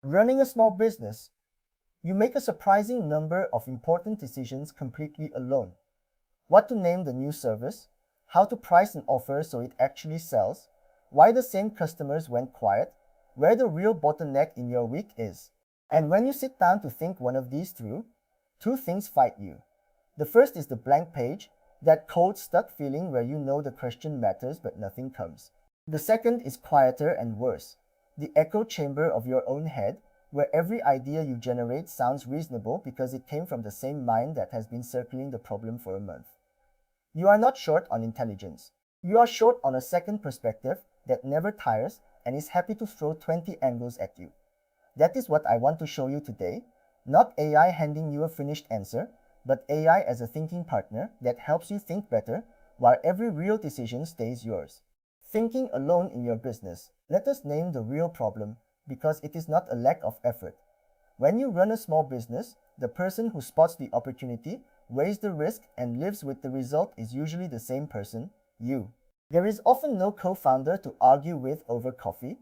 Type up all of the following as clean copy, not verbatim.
Running a small business, you make a surprising number of important decisions completely alone. What to name the new service, how to price an offer so it actually sells, why the same customers went quiet, where the real bottleneck in your week is. And when you sit down to think one of these through, two things fight you. The first is the blank page, that cold stuck feeling where you know the question matters but nothing comes. The second is quieter and worse, the echo chamber of your own head, where every idea you generate sounds reasonable because it came from the same mind that has been circling the problem for a month. You are not short on intelligence. You are short on a second perspective that never tires and is happy to throw 20 angles at you. That is what I want to show you today. Not AI handing you a finished answer, but AI as a thinking partner that helps you think better while every real decision stays yours. Thinking alone in your business. Let us name the real problem because it is not a lack of effort. When you run a small business, the person who spots the opportunity, weighs the risk, and lives with the result is usually the same person, you. There is often no co-founder to argue with over coffee,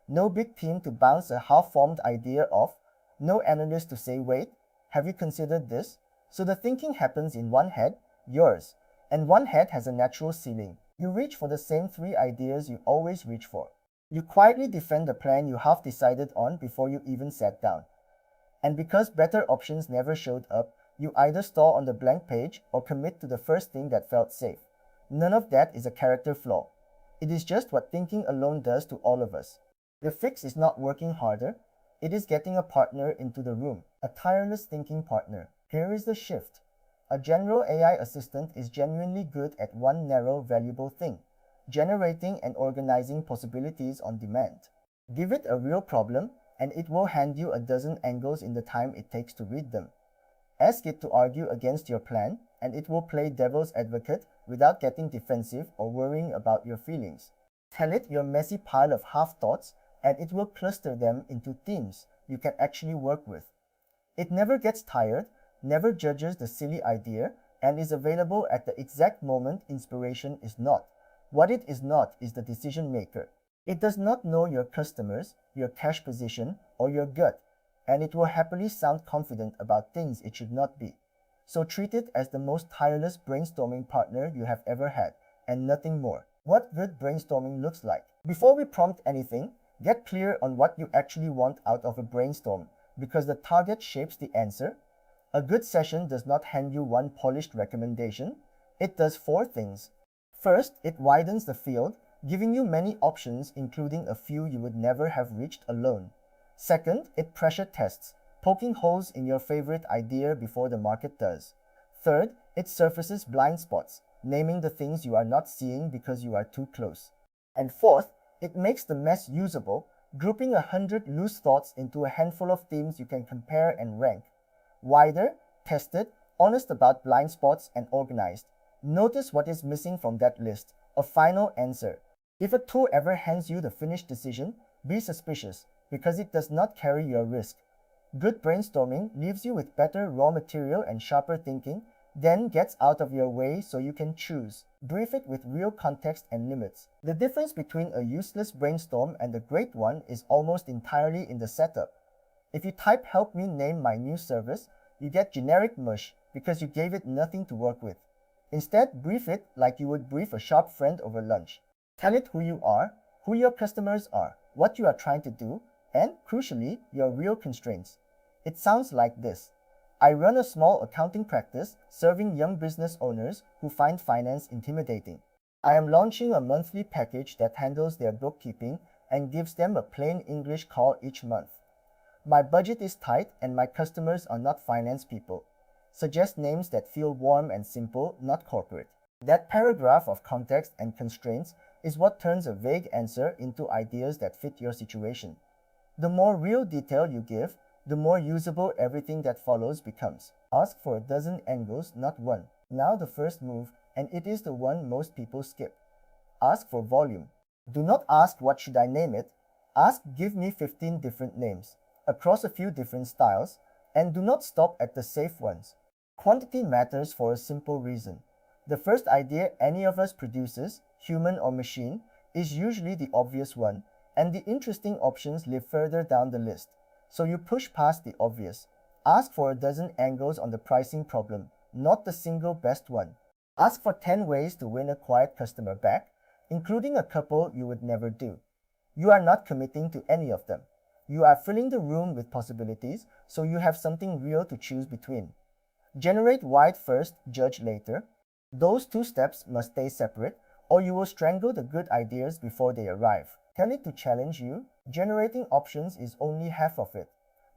no big team to bounce a half-formed idea off, no analyst to say, wait, have you considered this? So the thinking happens in one head, yours, and one head has a natural ceiling. You reach for the same three ideas you always reach for. You quietly defend the plan you half decided on before you even sat down. And because better options never showed up, you either stall on the blank page or commit to the first thing that felt safe. None of that is a character flaw. It is just what thinking alone does to all of us. The fix is not working harder, it is getting a partner into the room, a tireless thinking partner. Here is the shift. A general AI assistant is genuinely good at one narrow, valuable thing, generating and organizing possibilities on demand. Give it a real problem, and it will hand you a dozen angles in the time it takes to read them. Ask it to argue against your plan, and it will play devil's advocate without getting defensive or worrying about your feelings. Tell it your messy pile of half-thoughts, and it will cluster them into themes you can actually work with. It never gets tired, never judges the silly idea, and is available at the exact moment inspiration is not. What it is not is the decision maker. It does not know your customers, your cash position, or your gut, and it will happily sound confident about things it should not be. So treat it as the most tireless brainstorming partner you have ever had, and nothing more. What good brainstorming looks like. Before we prompt anything, get clear on what you actually want out of a brainstorm, because the target shapes the answer. A good session does not hand you one polished recommendation. It does four things. First, it widens the field, giving you many options including a few you would never have reached alone. Second, it pressure tests, poking holes in your favorite idea before the market does. Third, it surfaces blind spots, naming the things you are not seeing because you are too close. And fourth, it makes the mess usable, grouping 100 loose thoughts into a handful of themes you can compare and rank. Wider, tested, honest about blind spots, and organized. Notice what is missing from that list. A final answer. If a tool ever hands you the finished decision, be suspicious, because it does not carry your risk. Good brainstorming leaves you with better raw material and sharper thinking, then gets out of your way so you can choose. Brief it with real context and limits. The difference between a useless brainstorm and a great one is almost entirely in the setup. If you type help me name my new service, you get generic mush because you gave it nothing to work with. Instead, brief it like you would brief a sharp friend over lunch. Tell it who you are, who your customers are, what you are trying to do, and, crucially, your real constraints. It sounds like this. I run a small accounting practice serving young business owners who find finance intimidating. I am launching a monthly package that handles their bookkeeping and gives them a plain English call each month. My budget is tight and my customers are not finance people. Suggest names that feel warm and simple, not corporate. That paragraph of context and constraints is what turns a vague answer into ideas that fit your situation. The more real detail you give, the more usable everything that follows becomes. Ask for a dozen angles, not one. Now the first move, and it is the one most people skip. Ask for volume. Do not ask what should I name it. Ask give me 15 different names, across a few different styles, and do not stop at the safe ones. Quantity matters for a simple reason. The first idea any of us produces, human or machine, is usually the obvious one, and the interesting options live further down the list. So you push past the obvious. Ask for a dozen angles on the pricing problem, not the single best one. Ask for 10 ways to win a quiet customer back, including a couple you would never do. You are not committing to any of them. You are filling the room with possibilities, so you have something real to choose between. Generate wide first, judge later. Those two steps must stay separate, or you will strangle the good ideas before they arrive. Tell it to challenge you. Generating options is only half of it.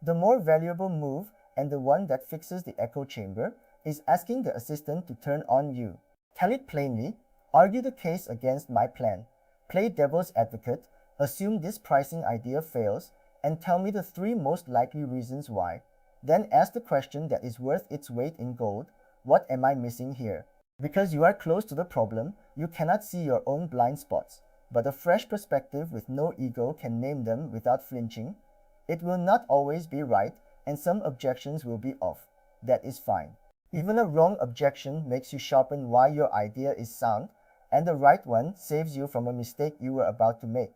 The more valuable move, and the one that fixes the echo chamber, is asking the assistant to turn on you. Tell it plainly, argue the case against my plan, play devil's advocate, assume this pricing idea fails, and tell me the three most likely reasons why. Then ask the question that is worth its weight in gold: what am I missing here? Because you are close to the problem, you cannot see your own blind spots, but a fresh perspective with no ego can name them without flinching. It will not always be right, and some objections will be off. That is fine. Even a wrong objection makes you sharpen why your idea is sound, and the right one saves you from a mistake you were about to make.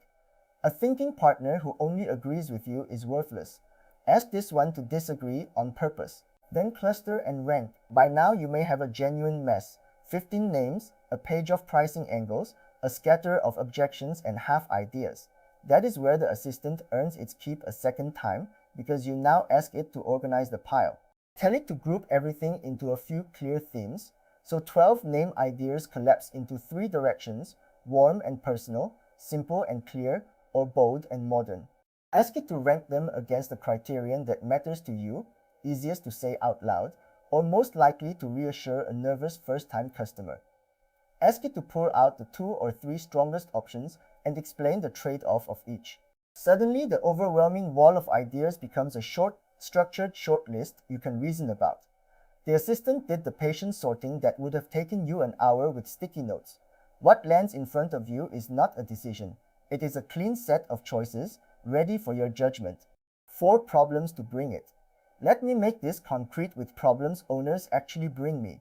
A thinking partner who only agrees with you is worthless. Ask this one to disagree on purpose. Then cluster and rank. By now you may have a genuine mess. 15 names, a page of pricing angles, a scatter of objections and half ideas. That is where the assistant earns its keep a second time, because you now ask it to organize the pile. Tell it to group everything into a few clear themes, so 12 name ideas collapse into 3 directions: warm and personal, simple and clear, or bold and modern. Ask it to rank them against the criterion that matters to you, easiest to say out loud, or most likely to reassure a nervous first-time customer. Ask it to pull out the 2 or 3 strongest options and explain the trade-off of each. Suddenly, the overwhelming wall of ideas becomes a structured shortlist you can reason about. The assistant did the patient sorting that would have taken you an hour with sticky notes. What lands in front of you is not a decision. It is a clean set of choices, ready for your judgment. 4 problems to bring it. Let me make this concrete with problems owners actually bring me.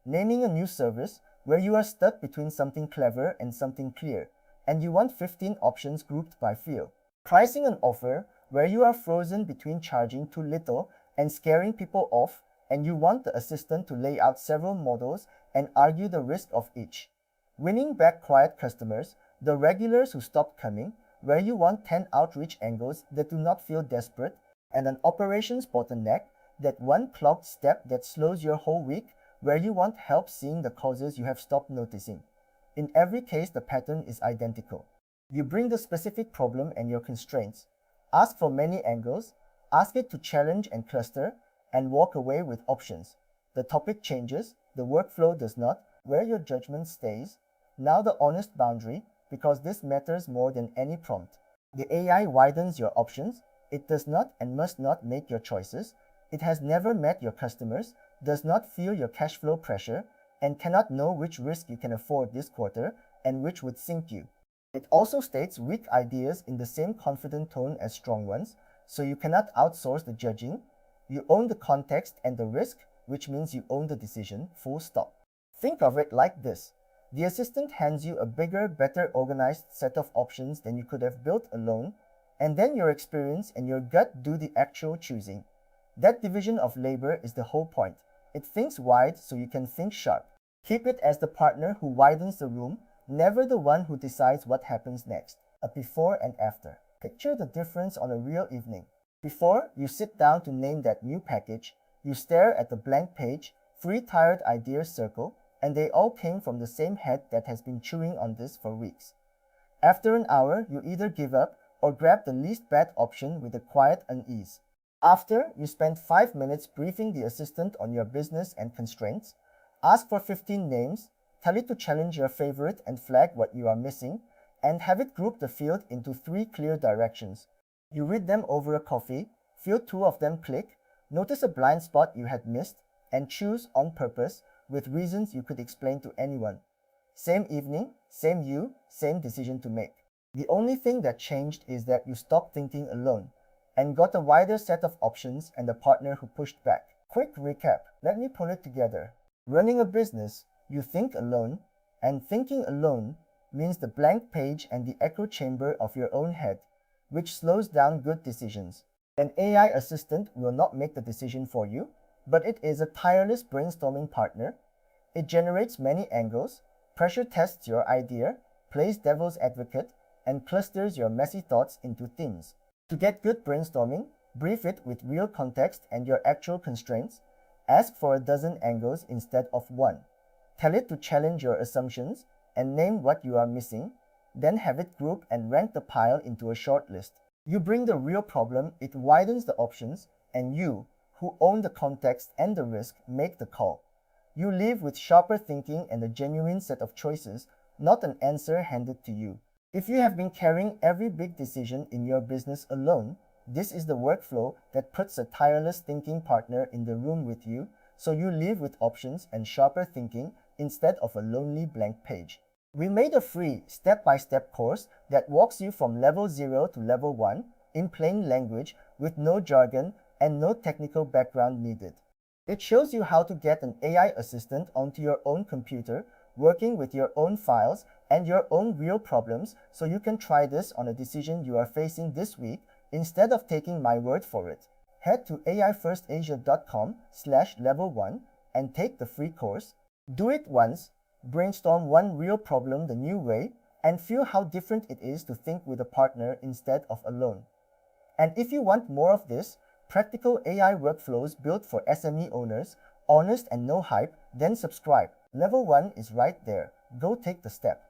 Naming a new service where you are stuck between something clever and something clear, and you want 15 options grouped by feel. Pricing an offer where you are frozen between charging too little and scaring people off, and you want the assistant to lay out several models and argue the risk of each. Winning back quiet customers, the regulars who stopped coming, where you want 10 outreach angles that do not feel desperate, and an operations bottleneck, that one clogged step that slows your whole week, where you want help seeing the causes you have stopped noticing. In every case, the pattern is identical. You bring the specific problem and your constraints. Ask for many angles, ask it to challenge and cluster, and walk away with options. The topic changes, the workflow does not, where your judgment stays. Now the honest boundary, because this matters more than any prompt. The AI widens your options. It does not and must not make your choices. It has never met your customers, does not feel your cash flow pressure, and cannot know which risk you can afford this quarter and which would sink you. It also states weak ideas in the same confident tone as strong ones, so you cannot outsource the judging. You own the context and the risk, which means you own the decision, full stop. Think of it like this. The assistant hands you a bigger, better organized set of options than you could have built alone, and then your experience and your gut do the actual choosing. That division of labor is the whole point. It thinks wide so you can think sharp. Keep it as the partner who widens the room, never the one who decides what happens next. A before and after. Picture the difference on a real evening. Before, you sit down to name that new package, you stare at the blank page, 3 tired ideas circle, and they all came from the same head that has been chewing on this for weeks. After an hour, you either give up or grab the least bad option with a quiet unease. After, you spend 5 minutes briefing the assistant on your business and constraints, ask for 15 names, tell it to challenge your favorite and flag what you are missing, and have it group the field into 3 clear directions. You read them over a coffee, feel 2 of them click, notice a blind spot you had missed, and choose on purpose with reasons you could explain to anyone. Same evening, same you, same decision to make. The only thing that changed is that you stopped thinking alone and got a wider set of options and a partner who pushed back. Quick recap, let me pull it together. Running a business, you think alone, and thinking alone means the blank page and the echo chamber of your own head, which slows down good decisions. An AI assistant will not make the decision for you, but it is a tireless brainstorming partner. It generates many angles, pressure tests your idea, plays devil's advocate, and clusters your messy thoughts into themes. To get good brainstorming, brief it with real context and your actual constraints. Ask for a dozen angles instead of one. Tell it to challenge your assumptions and name what you are missing. Then have it group and rank the pile into a short list. You bring the real problem, it widens the options, and you, who own the context and the risk, make the call. You leave with sharper thinking and a genuine set of choices, not an answer handed to you. If you have been carrying every big decision in your business alone, this is the workflow that puts a tireless thinking partner in the room with you, so you leave with options and sharper thinking instead of a lonely blank page. We made a free step-by-step course that walks you from level 0 to level 1 in plain language with no jargon and no technical background needed. It shows you how to get an AI assistant onto your own computer, working with your own files and your own real problems, so you can try this on a decision you are facing this week instead of taking my word for it. Head to aifirstasia.com/level1 and take the free course. Do it once, brainstorm one real problem the new way, and feel how different it is to think with a partner instead of alone. And if you want more of this, practical AI workflows built for SME owners, honest and no hype, then subscribe. Level 1 is right there. Go take the step.